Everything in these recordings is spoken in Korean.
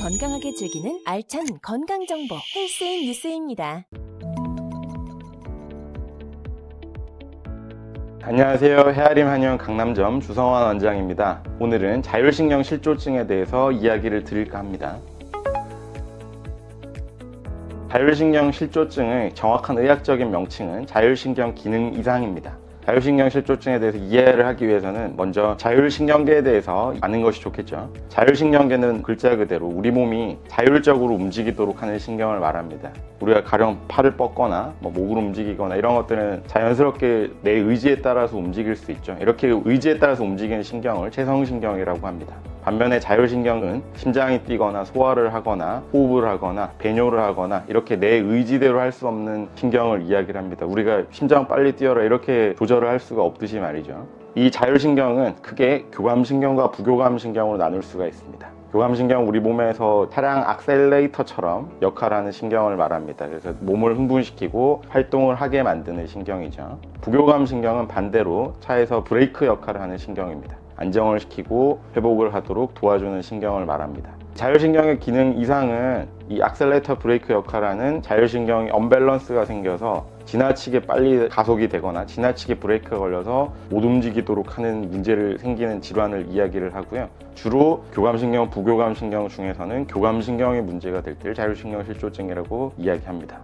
건강하게 즐기는 알찬 건강정보 헬스인 뉴스입니다. 안녕하세요. 헤아림 한의원 강남점 주성환 원장입니다. 오늘은 자율신경 실조증에 대해서 이야기를 드릴까 합니다. 자율신경 실조증의 정확한 의학적인 명칭은 자율신경 기능 이상입니다. 자율신경 실조증에 대해서 이해를 하기 위해서는 먼저 자율신경계에 대해서 아는 것이 좋겠죠. 자율신경계는 글자 그대로 우리 몸이 자율적으로 움직이도록 하는 신경을 말합니다. 우리가 가령 팔을 뻗거나 목을 움직이거나 이런 것들은 자연스럽게 내 의지에 따라서 움직일 수 있죠. 이렇게 의지에 따라서 움직이는 신경을 체성신경이라고 합니다. 반면에 자율신경은 심장이 뛰거나 소화를 하거나 호흡을 하거나 배뇨를 하거나 이렇게 내 의지대로 할 수 없는 신경을 이야기를 합니다. 우리가 심장 빨리 뛰어라 이렇게 조절을 할 수가 없듯이 말이죠. 이 자율신경은 크게 교감신경과 부교감신경으로 나눌 수가 있습니다. 교감신경은 우리 몸에서 차량 악셀레이터처럼 역할하는 신경을 말합니다. 그래서 몸을 흥분시키고 활동을 하게 만드는 신경이죠. 부교감신경은 반대로 차에서 브레이크 역할을 하는 신경입니다. 안정을 시키고 회복을 하도록 도와주는 신경을 말합니다. 자율신경의 기능 이상은 이 악셀레이터 브레이크 역할을 하는 자율신경이 언밸런스가 생겨서 지나치게 빨리 가속이 되거나 지나치게 브레이크가 걸려서 못 움직이도록 하는 문제를 생기는 질환을 이야기를 하고요. 주로 교감신경, 부교감신경 중에서는 교감신경의 문제가 될 때를 자율신경 실조증이라고 이야기합니다.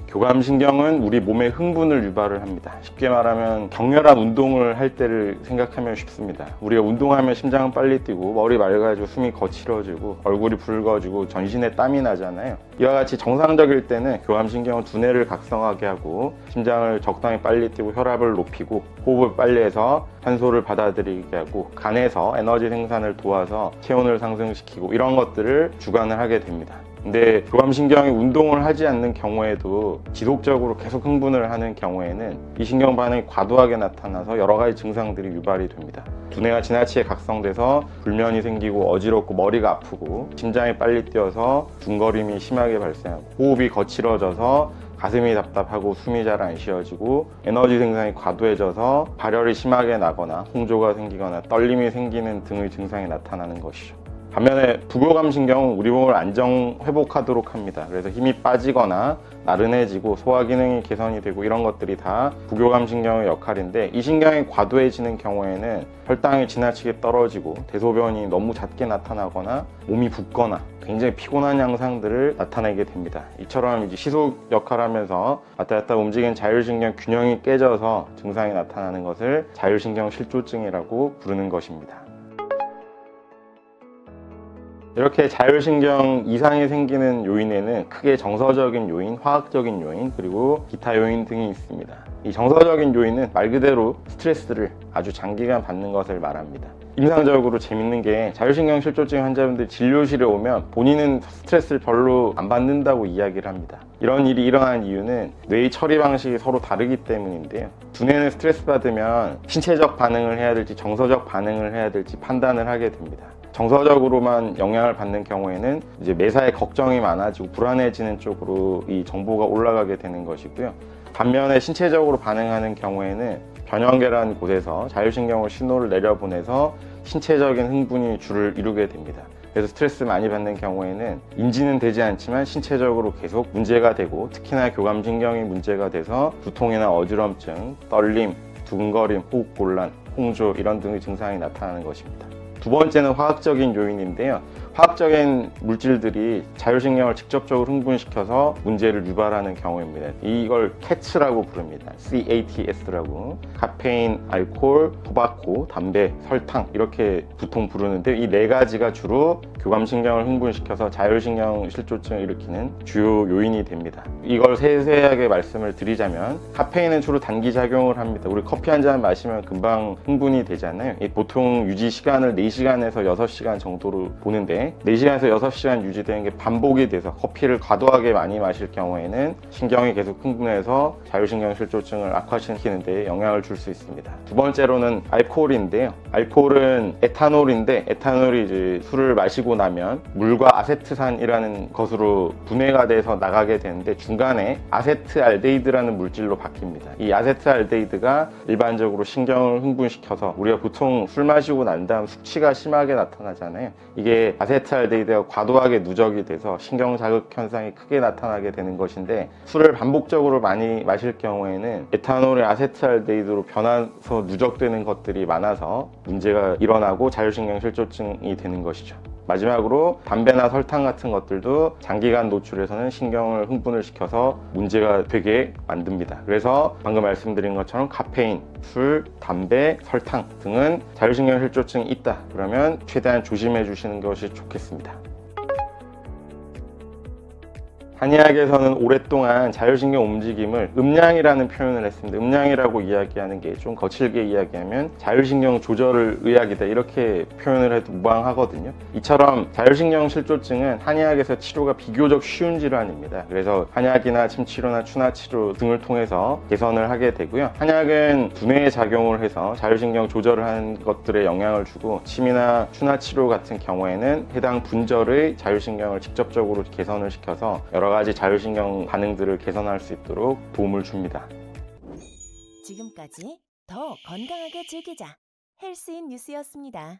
교감신경은 우리 몸의 흥분을 유발을 합니다. 쉽게 말하면 격렬한 운동을 할 때를 생각하면 쉽습니다. 우리가 운동하면 심장은 빨리 뛰고 머리 맑아지고 숨이 거칠어지고 얼굴이 붉어지고 전신에 땀이 나잖아요. 이와 같이 정상적일 때는 교감신경은 두뇌를 각성하게 하고 심장을 적당히 빨리 뛰고 혈압을 높이고 호흡을 빨리 해서 산소를 받아들이게 하고 간에서 에너지 생산을 도와서 체온을 상승시키고 이런 것들을 주관을 하게 됩니다. 근데 교감신경이 운동을 하지 않는 경우에도 지속적으로 계속 흥분을 하는 경우에는 이 신경 반응이 과도하게 나타나서 여러 가지 증상들이 유발이 됩니다. 두뇌가 지나치게 각성돼서 불면이 생기고 어지럽고 머리가 아프고 심장이 빨리 뛰어서 중거림이 심하게 발생하고 호흡이 거칠어져서 가슴이 답답하고 숨이 잘 안 쉬어지고 에너지 생산이 과도해져서 발열이 심하게 나거나 홍조가 생기거나 떨림이 생기는 등의 증상이 나타나는 것이죠. 반면에 부교감신경은 우리 몸을 안정 회복하도록 합니다. 그래서 힘이 빠지거나 나른해지고 소화 기능이 개선이 되고 이런 것들이 다 부교감신경의 역할인데 이 신경이 과도해지는 경우에는 혈당이 지나치게 떨어지고 대소변이 너무 잦게 나타나거나 몸이 붓거나 굉장히 피곤한 양상들을 나타내게 됩니다. 이처럼 이제 시속 역할하면서 왔다 갔다 움직이는 자율신경 균형이 깨져서 증상이 나타나는 것을 자율신경 실조증이라고 부르는 것입니다. 이렇게 자율신경 이상이 생기는 요인에는 크게 정서적인 요인, 화학적인 요인, 그리고 기타 요인 등이 있습니다. 이 정서적인 요인은 말 그대로 스트레스를 아주 장기간 받는 것을 말합니다. 임상적으로 재밌는 게 자율신경 실조증 환자분들이 진료실에 오면 본인은 스트레스를 별로 안 받는다고 이야기를 합니다. 이런 일이 일어나는 이유는 뇌의 처리 방식이 서로 다르기 때문인데요. 두뇌는 스트레스 받으면 신체적 반응을 해야 될지 정서적 반응을 해야 될지 판단을 하게 됩니다. 정서적으로만 영향을 받는 경우에는 이제 매사에 걱정이 많아지고 불안해지는 쪽으로 이 정보가 올라가게 되는 것이고요. 반면에 신체적으로 반응하는 경우에는 변형계라는 곳에서 자율신경을 신호를 내려보내서 신체적인 흥분이 주를 이루게 됩니다. 그래서 스트레스 많이 받는 경우에는 인지는 되지 않지만 신체적으로 계속 문제가 되고 특히나 교감신경이 문제가 돼서 두통이나 어지럼증, 떨림, 두근거림, 호흡곤란, 홍조 이런 등의 증상이 나타나는 것입니다. 두 번째는 화학적인 요인인데요. 화학적인 물질들이 자율신경을 직접적으로 흥분시켜서 문제를 유발하는 경우입니다. 이걸 CATS라고 부릅니다. CATS라고. 카페인, 알코올, 토바코, 담배, 설탕 이렇게 보통 부르는데 이 네 가지가 주로 교감신경을 흥분시켜서 자율신경 실조증을 일으키는 주요 요인이 됩니다. 이걸 세세하게 말씀을 드리자면 카페인은 주로 단기 작용을 합니다. 우리 커피 한 잔 마시면 금방 흥분이 되잖아요. 보통 유지 시간을 4시간에서 6시간 정도로 보는데 후에 4시간에서 6시간 유지되는 게 반복이 돼서 커피를 과도하게 많이 마실 경우에는 신경이 계속 흥분해서 자율신경실조증을 악화시키는 데 영향을 줄 수 있습니다. 두 번째로는 알코올인데요. 알코올은 에탄올인데 에탄올이 이제 술을 마시고 나면 물과 아세트산이라는 것으로 분해가 돼서 나가게 되는데 중간에 아세트알데히드라는 물질로 바뀝니다. 이 아세트알데히드가 일반적으로 신경을 흥분시켜서 우리가 보통 술 마시고 난 다음 숙취가 심하게 나타나잖아요. 이게 아세트알데히드가 과도하게 누적이 돼서 신경 자극 현상이 크게 나타나게 되는 것인데 술을 반복적으로 많이 마실 경우에는 에탄올의 아세트알데히드로 변해서 누적되는 것들이 많아서 문제가 일어나고 자율신경실조증이 되는 것이죠. 마지막으로 담배나 설탕 같은 것들도 장기간 노출해서는 신경을 흥분을 시켜서 문제가 되게 만듭니다. 그래서 방금 말씀드린 것처럼 카페인, 술, 담배, 설탕 등은 자율신경실조증이 있다 그러면 최대한 조심해 주시는 것이 좋겠습니다. 한의학에서는 오랫동안 자율신경 움직임을 음량이라는 표현을 했습니다. 음량이라고 이야기하는 게 좀 거칠게 이야기하면 자율신경 조절을 의학이다 이렇게 표현을 해도 무방하거든요. 이처럼 자율신경 실조증은 한의학에서 치료가 비교적 쉬운 질환입니다. 그래서 한약이나 침치료나 추나치료 등을 통해서 개선을 하게 되고요. 한약은 두뇌에 작용을 해서 자율신경 조절을 하는 것들에 영향을 주고 침이나 추나치료 같은 경우에는 해당 분절의 자율신경을 직접적으로 개선을 시켜서 여러 가지 자율신경 반응들을 개선할 수 있도록 도움을 줍니다. 지금까지 더 건강하게 즐기자 헬스인 뉴스였습니다.